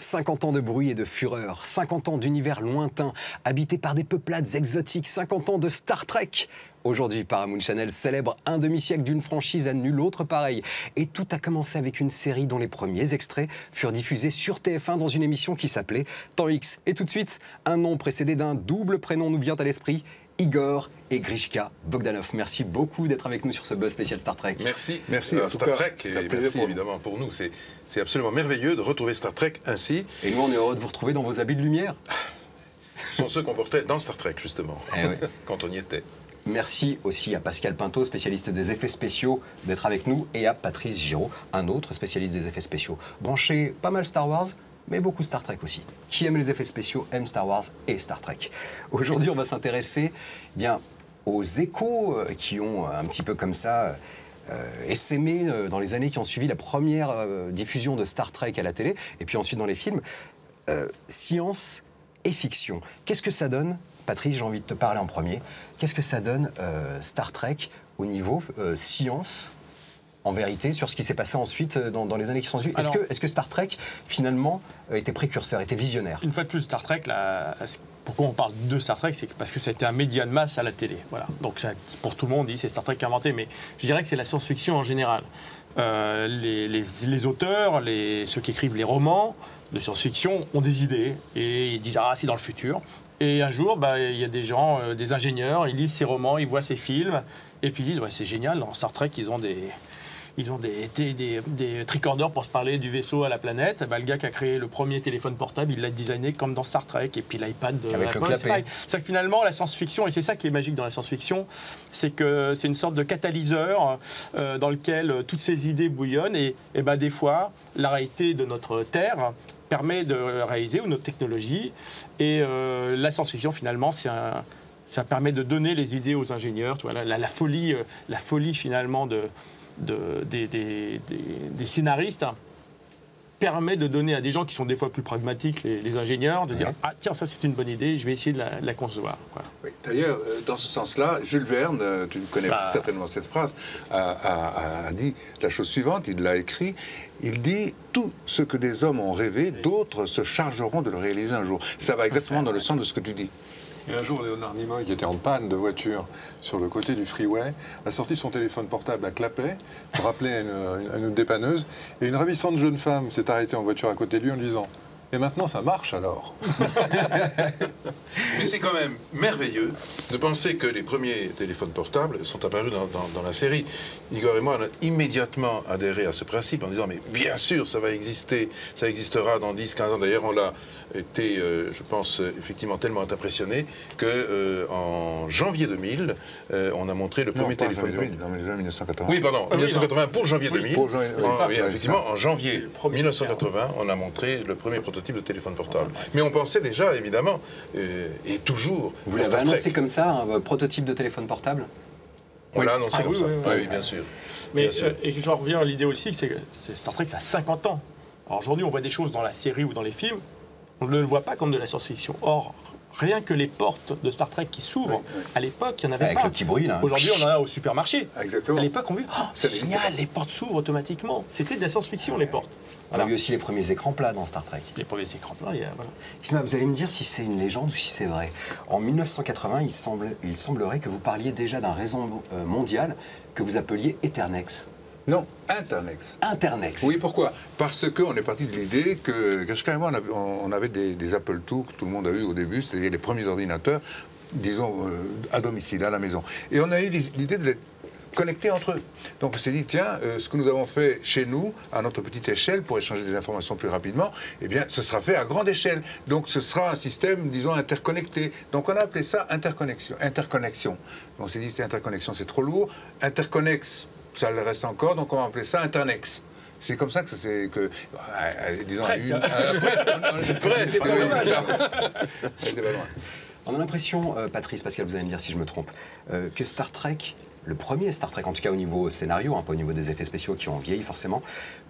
50 ans de bruit et de fureur, 50 ans d'univers lointain, habité par des peuplades exotiques, 50 ans de Star Trek. Aujourd'hui, Paramount Channel célèbre un demi-siècle d'une franchise à nul autre pareil. Et tout a commencé avec une série dont les premiers extraits furent diffusés sur TF1 dans une émission qui s'appelait Temps X. Et tout de suite, un nom précédé d'un double prénom nous vient à l'esprit, Igor et Grishka Bogdanov. Merci beaucoup d'être avec nous sur ce buzz spécial Star Trek. Merci. Star Trek, et merci évidemment pour nous. C'est absolument merveilleux de retrouver Star Trek ainsi. Et nous, on est heureux de vous retrouver dans vos habits de lumière. Ce sont ceux qu'on portait dans Star Trek, justement, quand on y était. Merci aussi à Pascal Pinto, spécialiste des effets spéciaux, d'être avec nous, et à Patrice Giraud, un autre spécialiste des effets spéciaux. Branché pas mal Star Wars, mais beaucoup Star Trek aussi. Qui aime les effets spéciaux aime Star Wars et Star Trek. Aujourd'hui, on va s'intéresser aux échos qui ont un petit peu comme ça essaimé dans les années qui ont suivi la première diffusion de Star Trek à la télé, et puis ensuite dans les films. Science et fiction. Qu'est-ce que ça donne ? Patrice, j'ai envie de te parler en premier. Qu'est-ce que ça donne Star Trek au niveau science, en vérité, sur ce qui s'est passé ensuite dans les années qui sont suivies? Est-ce que Star Trek, finalement, était précurseur, était visionnaire? Une fois de plus, Star Trek, pourquoi on parle de Star Trek, c'est parce que ça a été un média de masse à la télé. Voilà. Donc ça, pour tout le monde, c'est Star Trek qui a inventé, mais je dirais que c'est la science-fiction en général. Les auteurs, ceux qui écrivent les romans de science-fiction ont des idées et ils disent « Ah, c'est dans le futur ». Et un jour, il y a des gens, des ingénieurs, ils lisent ces romans, ils voient ces films, et puis ils disent ouais, c'est génial, dans Star Trek, ils ont des tricorders pour se parler du vaisseau à la planète. Le gars qui a créé le premier téléphone portable, il l'a designé comme dans Star Trek, et puis l'iPad de avec Apple, c'est ça que finalement, la science-fiction, et c'est ça qui est magique dans la science-fiction, c'est que c'est une sorte de catalyseur dans lequel toutes ces idées bouillonnent, et des fois, la réalité de notre Terre permet de réaliser, ou notre technologie, et la science-fiction finalement ça permet de donner les idées aux ingénieurs, tu vois, la folie finalement des scénaristes permet de donner à des gens qui sont des fois plus pragmatiques, les ingénieurs, de dire « Ah tiens, ça c'est une bonne idée, je vais essayer de la concevoir ». Oui. D'ailleurs, dans ce sens-là, Jules Verne, tu connais certainement cette phrase, a dit la chose suivante, il l'a écrit, il dit « Tout ce que des hommes ont rêvé, d'autres se chargeront de le réaliser un jour ». Ça va exactement dans le sens de ce que tu dis. Et un jour, Léonard Nimoy, qui était en panne de voiture sur le côté du freeway, a sorti son téléphone portable à clapet pour appeler une dépanneuse. Et une ravissante jeune femme s'est arrêtée en voiture à côté de lui en lui disant « Et maintenant, ça marche alors ?» Mais c'est quand même merveilleux de penser que les premiers téléphones portables sont apparus dans la série. Igor et moi, on a immédiatement adhéré à ce principe en disant « Mais bien sûr, ça va exister, ça existera dans 10-15 ans. » D'ailleurs, on l'a été, je pense, effectivement tellement impressionné qu'en janvier 2000, on a montré le premier téléphone portable. Non, mais déjà 1980. Oui, pardon, 1980 pour janvier 2000. Pour janvier, effectivement, en janvier 1980, on a montré le premier prototype de téléphone portable. Mais on pensait déjà, évidemment, et toujours... Vous l'avez annoncé comme ça, un prototype de téléphone portable? On l'a annoncé comme ça. Oui, bien sûr. Mais et j'en reviens à l'idée aussi, c'est que Star Trek, ça a 50 ans. Alors aujourd'hui, on voit des choses dans la série ou dans les films, on ne le voit pas comme de la science-fiction. Or, rien que les portes de Star Trek qui s'ouvrent, à l'époque, il n'y en avait pas. Avec le petit bruit, là. Aujourd'hui, on en a au supermarché. Exactement. À l'époque, on vu, c'est génial, les portes s'ouvrent automatiquement. C'était de la science-fiction, les portes. Voilà. On a vu aussi les premiers écrans plats dans Star Trek. Les premiers écrans plats, voilà. Sima, vous allez me dire si c'est une légende ou si c'est vrai. En 1980, il semblerait que vous parliez déjà d'un réseau mondial que vous appeliez Ethernex. Non, Internex. Internex. Oui, pourquoi? Parce qu'on est parti de l'idée que, carrément, on avait des Apple II que tout le monde a eu au début, c'est-à-dire les premiers ordinateurs, disons, à domicile, à la maison. Et on a eu l'idée de les connecter entre eux. Donc on s'est dit, tiens, ce que nous avons fait chez nous, à notre petite échelle, pour échanger des informations plus rapidement, eh bien, ce sera fait à grande échelle. Donc ce sera un système, disons, interconnecté. Donc on a appelé ça interconnexion. On s'est dit, c'est interconnexion, c'est trop lourd. Interconnex, ça le reste encore, donc on va appeler ça Internex. C'est comme ça que c'est que, disons, On a l'impression, Patrice, Pascal, vous allez me dire si je me trompe, que Star Trek, le premier Star Trek, en tout cas au niveau scénario, pas au niveau des effets spéciaux qui ont vieilli forcément,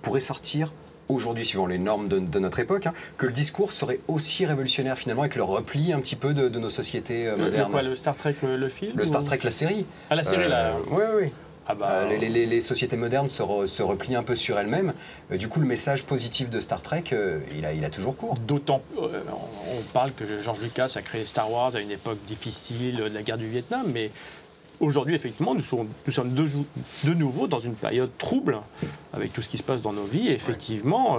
pourrait sortir aujourd'hui, suivant les normes de notre époque, que le discours serait aussi révolutionnaire finalement avec le repli un petit peu de nos sociétés modernes. Quoi, le Star Trek, le film? Le Star Trek, la série. Ah, la série, là. Oui, oui. Ah bah, Les sociétés modernes se replient un peu sur elles-mêmes. Du coup, le message positif de Star Trek, il a toujours cours. D'autant, on parle que George Lucas a créé Star Wars à une époque difficile de la guerre du Vietnam, mais aujourd'hui, effectivement, nous sommes de nouveau dans une période trouble avec tout ce qui se passe dans nos vies. Et effectivement,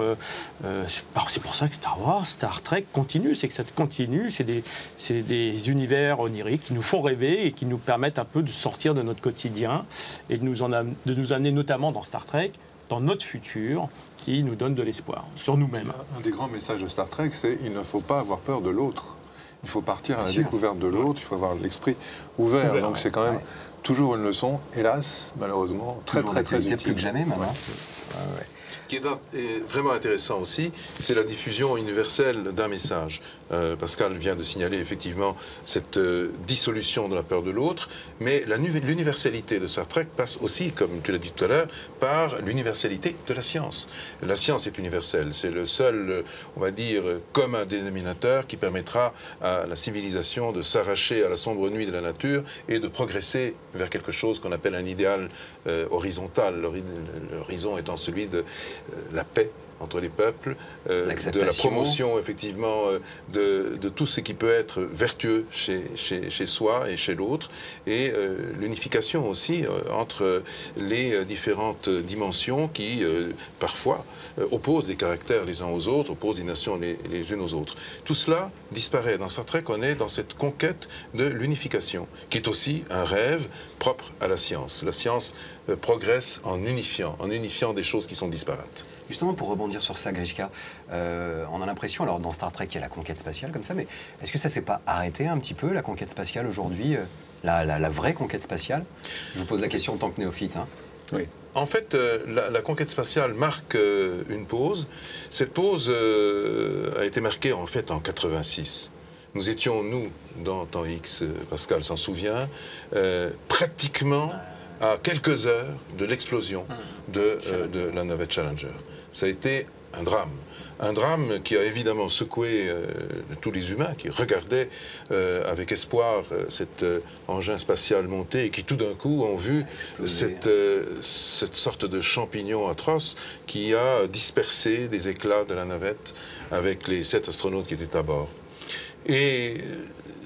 c'est pour ça que Star Wars, Star Trek continue. C'est que ça continue. C'est des univers oniriques qui nous font rêver et qui nous permettent un peu de sortir de notre quotidien et de nous amener notamment dans Star Trek, dans notre futur, qui nous donne de l'espoir sur nous-mêmes. Un des grands messages de Star Trek, c'est il ne faut pas avoir peur de l'autre. Il faut partir à la sûr. découverte de l'autre, il faut avoir l'esprit ouvert. Donc c'est quand même toujours une leçon, hélas, malheureusement, très d'actualité, utile. plus que jamais maintenant. Ce qui est vraiment intéressant aussi, c'est la diffusion universelle d'un message. Pascal vient de signaler effectivement cette dissolution de la peur de l'autre, mais l'universalité de Star Trek passe aussi, comme tu l'as dit tout à l'heure, par l'universalité de la science. La science est universelle, c'est le seul, on va dire, commun dénominateur qui permettra à la civilisation de s'arracher à la sombre nuit de la nature et de progresser vers quelque chose qu'on appelle un idéal horizontal, l'horizon étant celui de la paix entre les peuples, de la promotion effectivement de tout ce qui peut être vertueux chez soi et chez l'autre, et l'unification aussi entre les différentes dimensions qui parfois opposent des caractères les uns aux autres, opposent des nations les unes aux autres. Tout cela disparaît. Dans Star Trek, on est dans cette conquête de l'unification, qui est aussi un rêve propre à la science. La science progresse en unifiant des choses qui sont disparates. Justement, pour rebondir sur ça, Grishka, on a l'impression, alors dans Star Trek, il y a la conquête spatiale comme ça, mais est-ce que ça s'est pas arrêté un petit peu, la conquête spatiale aujourd'hui, la vraie conquête spatiale? Je vous pose la question en tant que néophyte. Hein. Oui. En fait, la conquête spatiale marque une pause. Cette pause a été marquée en fait en 86. Nous étions, nous, dans Temps X, Pascal s'en souvient, pratiquement à quelques heures de l'explosion de la navette Challenger. Ça a été un drame qui a évidemment secoué tous les humains qui regardaient avec espoir cet engin spatial monté et qui tout d'un coup ont vu cette sorte de champignon atroce qui a dispersé des éclats de la navette avec les 7 astronautes qui étaient à bord. Et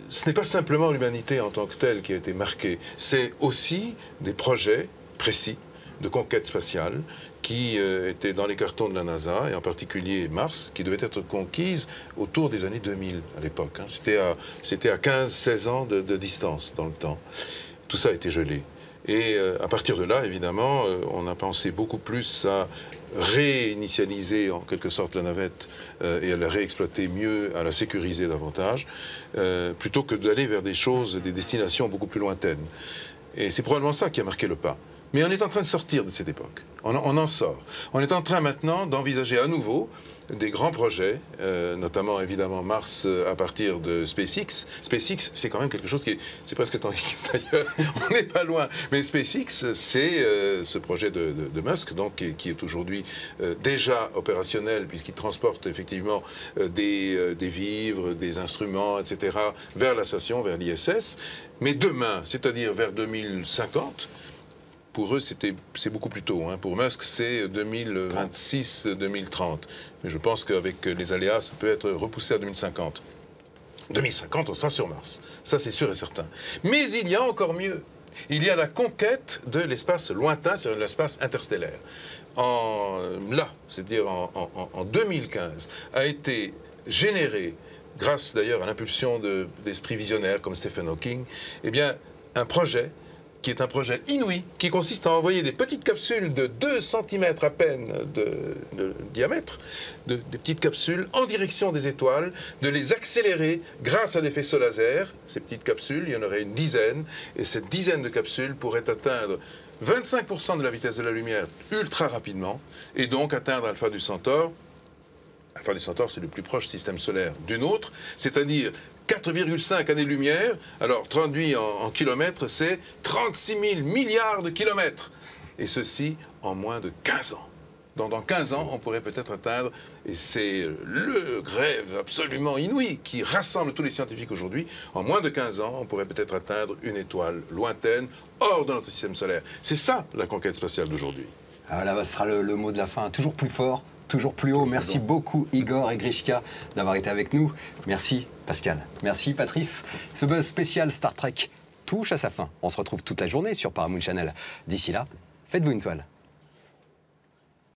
ce n'est pas simplement l'humanité en tant que telle qui a été marquée, c'est aussi des projets précis de conquête spatiale qui étaient dans les cartons de la NASA, et en particulier Mars, qui devait être conquise autour des années 2000 à l'époque. Hein. C'était à 15-16 ans de distance dans le temps. Tout ça a été gelé. Et à partir de là, évidemment, on a pensé beaucoup plus à réinitialiser en quelque sorte la navette et à la réexploiter mieux, à la sécuriser davantage, plutôt que d'aller vers des choses, des destinations beaucoup plus lointaines. Et c'est probablement ça qui a marqué le pas. Mais on est en train de sortir de cette époque. On en sort. On est en train maintenant d'envisager à nouveau des grands projets, notamment évidemment Mars à partir de SpaceX. SpaceX, c'est quand même quelque chose qui est... C'est presque Temps X d'ailleurs, on n'est pas loin. Mais SpaceX, c'est ce projet de Musk, donc, qui est aujourd'hui déjà opérationnel, puisqu'il transporte effectivement des vivres, des instruments, etc., vers la station, vers l'ISS. Mais demain, c'est-à-dire vers 2050, pour eux, c'est beaucoup plus tôt. Hein. Pour Musk, c'est 2026-2030. Mais je pense qu'avec les aléas, ça peut être repoussé à 2050. 2050, on sera sur Mars. Ça, c'est sûr et certain. Mais il y a encore mieux. Il y a la conquête de l'espace lointain, c'est-à-dire l'espace interstellaire. C'est-à-dire en 2015, a été généré, grâce d'ailleurs à l'impulsion d'esprits visionnaires comme Stephen Hawking, eh bien, un projet qui est un projet inouï, qui consiste à envoyer des petites capsules de 2 cm à peine de diamètre, des petites capsules en direction des étoiles, de les accélérer grâce à des faisceaux laser. Ces petites capsules, il y en aurait une dizaine, et cette dizaine de capsules pourrait atteindre 25% de la vitesse de la lumière ultra rapidement, et donc atteindre Alpha du Centaure. Alpha du Centaure, c'est le plus proche système solaire du nôtre, c'est-à-dire 4,5 années-lumière, alors traduit en kilomètres, c'est 36 000 milliards de kilomètres. Et ceci en moins de 15 ans. dans 15 ans, on pourrait peut-être atteindre, et c'est le rêve absolument inouï qui rassemble tous les scientifiques aujourd'hui, en moins de 15 ans, on pourrait peut-être atteindre une étoile lointaine, hors de notre système solaire. C'est ça, la conquête spatiale d'aujourd'hui. Ah, là, ce sera le mot de la fin. Toujours plus fort, toujours plus haut. Merci beaucoup, Igor et Grishka, d'avoir été avec nous. Merci, Pascal. Merci, Patrice. Ce buzz spécial Star Trek touche à sa fin. On se retrouve toute la journée sur Paramount Channel. D'ici là, faites-vous une toile.